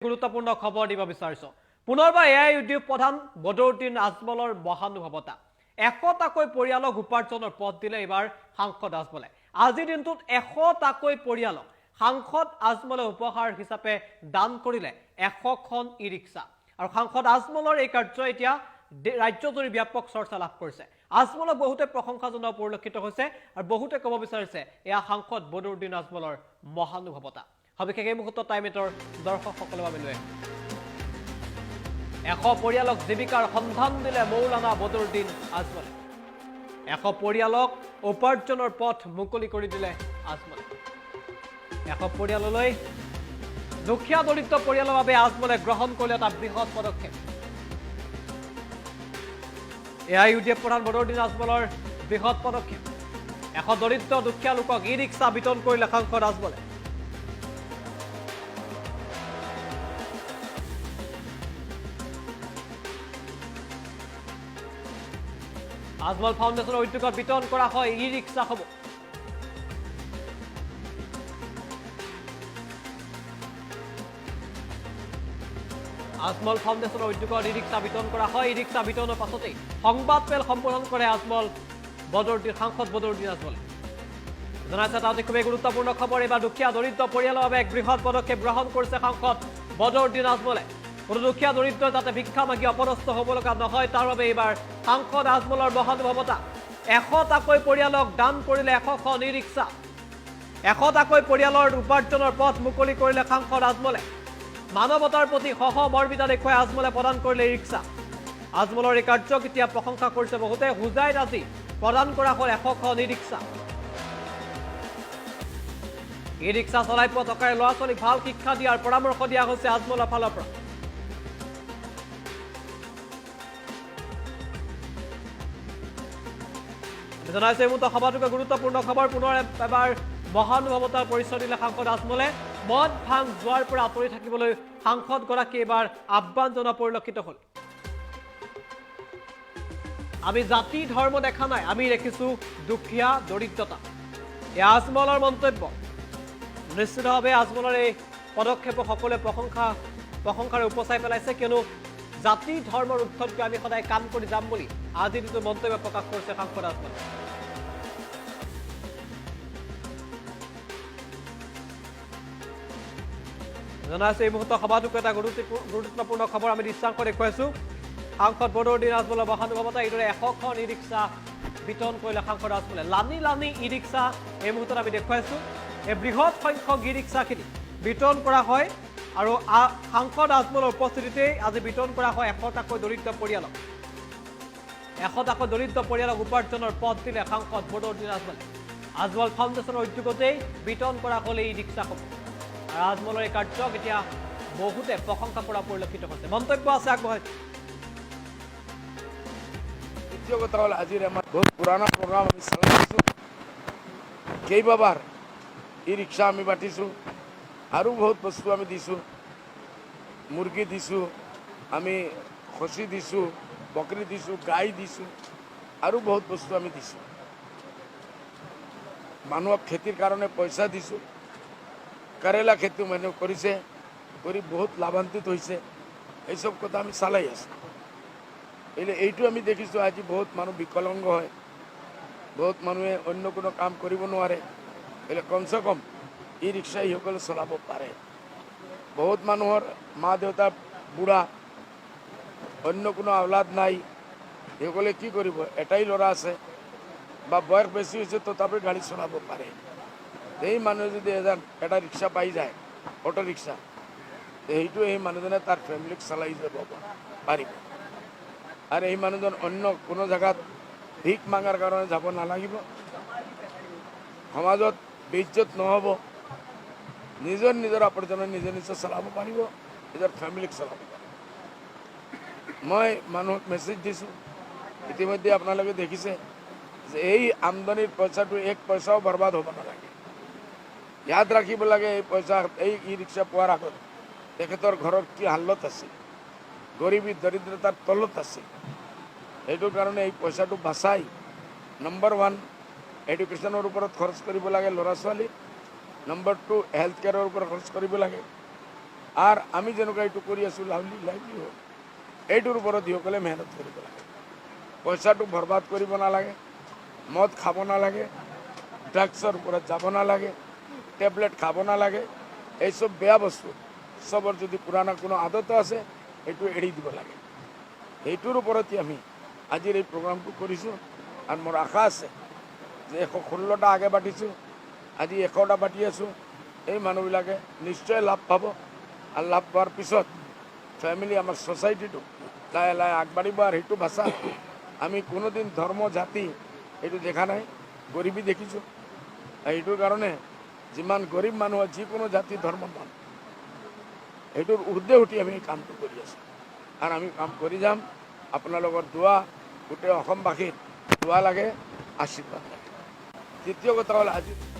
গুৰুত্বপূৰ্ণ খবৰ দিব বিচাৰিছো পুনৰবাৰ এআই উদ্যোগ প্ৰধান বদৰুদ্দিন আজমলৰ মহানুভৱতা 100টাকৈ পৰিয়ালক উপাৰ্জনৰ পথ দিলে এবাৰ সাংসদ আজমলে আজিৰ দিনটোত 100টাকৈ পৰিয়ালক সাংসদ আজমলে উপহাৰ হিচাপে দান কৰিলে 100খন ই-ৰিক্সা আৰু সাংসদ আজমলৰ এই কাৰ্য এতিয়া ৰাজ্যজুৰি ব্যাপক চৰ্চা লাভ কৰিছে আজমলক বহুতে প্ৰশংসা জনোৱা পৰিলক্ষিত হৈছে আৰু বহুতে ক'ব বিচাৰিছে এয়া সাংসদ বদৰুদ্দিন আজমলৰ মহানুভৱতা সবিশেষ এই মুহূৰ্তত টাইমেটৰ দৰ্শকসকলৰ বাবে লৈ 100 পৰিয়ালক জীৱিকাৰ সন্ধান দিলে মৌলানা বদৰুদ্দিন আজমলে 100 পৰিয়ালক উপাৰ্জনৰ পথ মুকলি কৰি দিলে আজমলে 100 পৰিয়াললৈ দুখীয়া দৰিদ্ৰ পৰিয়ালৰ বাবে আজমলে গ্ৰহণ কৰিলে এটা বৃহৎ পদক্ষেপ এআই উদ্যোগ প্ৰধান বদৰুদ্দিন আজমলৰ বৃহৎ পদক্ষেপ 100 দৰিদ্ৰ দুখীয়া লোকক ই-ৰিক্সা বিতৰণ কৰিলে সাংসদ আজমলে আজমল ফাউণ্ডেশ্যনৰ উদ্যোগত বিতৰণ কৰা হয় ই-ৰিক্সাসমূহ আজমল ফাউণ্ডেশ্যনৰ উদ্যোগত ই-ৰিক্সা বিতৰণ কৰা হয় ই-ৰিক্সা বিতৰণৰ পাছতেই সংবাদমেল সম্বোধন কৰে আজমল সাংসদ বদৰুদ্দিন আজমলে জনাইছে এটা অতি খুবেই গুৰুত্বপূৰ্ণ খবৰ এবাৰ দুখীয়া দৰিদ্ৰ পৰিয়ালৰ বাবে এক বৃহৎ পদক্ষেপ গ্ৰহণ কৰিছে সাংসদ বদৰুদ্দিন আজমলে কোনো দুখীয়া দৰিদ্ৰ যাতে ভিক্ষা মাগি অপদস্থ হ'ব লগা নহয় তাৰ বাবে এইবাৰ সাংসদ আজমলৰ মহানুভৱতা 100টাকৈ পৰিয়ালক দান কৰিলে 100খন ই-ৰিক্সা 100টাকৈ পৰিয়ালৰ উপাৰ্জনৰ পথ মুকলি কৰিলে সাংসদ আজমলে মানৱতাৰ প্ৰতি সহমৰ্মিতা দেখুৱাই আজমলে প্ৰদান কৰিলে ই-ৰিক্সা আজমলৰ এই কাৰ্যক এতিয়া প্ৰশংসা কৰিছে বহুতে হুজাইত আজি প্ৰদান কৰা হ'ল 100খন ই-ৰিক্সা ই-ৰিক্সা চলাই পোৱা টকাৰে ল'ৰা ছোৱালীক ভাল শিক্ষা দিয়াৰ পৰামৰ্শ দিয়া হৈছে আজমলৰ ফালৰ পৰা জনাইছে মুহূৰ্ত সভাটোকে গুৰুত্বপূৰ্ণ খবৰ পুনৰ এবাৰ মহানুভৱতাৰ পৰিচয় দিলে সাংসদ আজমলে মদ ভাং যোৱাৰ পৰা আঁতৰি থাকিবলৈ সাংসদগৰাকী এবাৰ আহ্বান জনোৱা পৰিলক্ষিত হ'ল আমি জাতি ধৰ্ম দেখা নাই আমি দেখিছো দুখীয়া দৰিদ্ৰতা এয়া আজমলৰ মন্তব্য নিশ্চিতভাৱে আজমলৰ এই পদক্ষেপক সকলোৱে প্ৰশংসাৰে উপচাই পেলাইছে কিয়নো জাতি ধৰ্মৰ উদ্ধত আমি সদায় কাম কৰি যাম বুলি আজি যিটো মন্তব্য প্ৰকাশ কৰিছে সাংসদ আজমলে জনাইছে এই মুহূৰ্ত সভাটোক এটা গুৰুত্বপূৰ্ণ খবৰ আমি দৃশ্যাংশ দেখুৱাইছো সাংসদ বদৰুদ্দিন আজমলৰ মহানুভৱতা এইদৰে 100খন ই-ৰিক্সা বিতৰণ কৰিলে সাংসদ আজমলে লানি ই-ৰিক্সা এই মুহূৰ্তত আমি দেখুৱাইছো এই বৃহৎ সংখ্যক ই-ৰিক্সাখিনি বিতৰণ কৰা হয় আৰু সাংসদ আজমলৰ উপস্থিতিতেই আজি বিতৰণ কৰা হয় 100টাকৈ দৰিদ্ৰ পৰিয়ালক 100টাকৈ দৰিদ্ৰ পৰিয়ালক উপাৰ্জনৰ পথ দিলে সাংসদ বদৰুদ্দিন আজমলে আজমল ফাউণ্ডেশ্যনৰ উদ্যোগতেই বিতৰণ কৰা হ'ল এই ই-ৰিক্সাসমূহ আৰু আজমলৰ এই কাৰ্যক এতিয়া বহুতে প্ৰশংসা কৰা পৰিলক্ষিত হৈছে মন্তব্য আছে আগবঢ়াই কথা হ'ল আজিৰ আমাৰ বহুত পুৰণা প্ৰগ্ৰাম আমি চলাইছোঁ কেইবাবাৰ ই-ৰিক্সা আমি বাটিছোঁ আৰু বহুত বস্তু আমি দিছোঁ মুৰ্গী দিছোঁ আমি খচি দিছোঁ বকৰি দিছোঁ গাই দিছোঁ আৰু বহুত বস্তু আমি দিছোঁ মানুহক খেতিৰ কাৰণে পইচা দিছোঁ কেৰেলা খেতি মানুহ কৰিছে কৰি বহুত লাভান্বিত হৈছে এইসব কথা আমি চালাই আছোঁ এইটো আমি দেখিছোঁ আজি বহুত মানুহ বিকলাংগ হয় বহুত মানুহে অন্য কোনো কাম কৰিব নোৱাৰে কমচে কম ই-ৰিক্সা ইসকলে চলাব পাৰে বহুত মানুহৰ মা দেউতা বুঢ়া অন্য কোনো আওলাদ নাই সেইসকলে কি কৰিব এটাই ল'ৰা আছে বা বয়স বেছি হৈছে তথাপি গাড়ী চলাব পাৰে এই মানুহে যদি এটা ৰিক্সা পাই যায় অটো ৰিক্সা সেইটো এই মানুহজনে তাৰ ফেমিলিক চলাই যাব পাৰিব আৰু এই মানুহজন অন্য কোনো জেগাত ভিক মাগাৰ কাৰণে যাব নালাগিব সমাজত বেইজ্জত নহ'ব নিজৰ উপাৰ্জনে নিজে চলাব পাৰিব নিজৰ ফেমিলিক চলাব পাৰিব মই মানুহক মেছেজ দিছোঁ ইতিমধ্যে আপোনালোকে দেখিছে যে এই আমদানিৰ পইচাটো এক পইচাও বৰবাদ হ'ব নালাগে ইয়াদ ৰাখিব লাগে এই পইচা এই ই-ৰিক্সা পোৱাৰ আগত তেখেতৰ ঘৰৰ কি হালত আছে গৰীবী দৰিদ্ৰতাৰ তলত আছে সেইটো কাৰণে এই পইচাটো বাচাই নম্বৰ 1 এডুকেশ্যনৰ ওপৰত খৰচ কৰিব লাগে ল'ৰা ছোৱালী নম্বৰ 2 হেল্থ কেয়াৰৰ ওপৰত খৰচ কৰিব লাগে আৰ আমি যেনেকুৱা এইটো কৰি আছোঁ লাইভলিহুড এইটোৰ ওপৰত যিসকলে মেহনত কৰিব লাগে পইচাটো বৰবাদ কৰিব নালাগে মদ খাব নালাগে ড্ৰাগছৰ ওপৰত যাব নালাগে টেবলেট খাব নালাগে এইসব বেয়া বস্তু চবৰ যদি পুৰাণা কোনো আদত আছে এইটো এৰি দিব লাগে এইটোৰ ওপৰতে আমি আজিৰ এই প্ৰগ্ৰামটো কৰিছোঁ আৰু মোৰ আশা আছে যে 116টা আগে বাঢ়িছোঁ আজি 100টা বাঢ়ি আছোঁ এই মানুহবিলাকে নিশ্চয় লাভ পাব আৰু লাভ পোৱাৰ পিছত ফেমিলি আমাৰ ছ'চাইটিটো লাহে লাহে আগবাঢ়িব আৰু সেইটো ভাষা আমি কোনোদিন ধৰ্ম জাতি এইটো দেখা নাই গৰীবী দেখিছোঁ এইটোৰ কাৰণে যিমান গৰীব মানুহ যিকোনো জাতি ধৰ্ম মানুহ এইটোৰ ঊৰ্ধে উঠি আমি এই কামটো কৰি আছোঁ আৰু আমি কাম কৰি যাম আপোনালোকৰ দোৱা গোটেই অসমবাসীৰ দোৱা লাগে আশীৰ্বাদ লাগে দ্বিতীয় কথা হ'ল আজি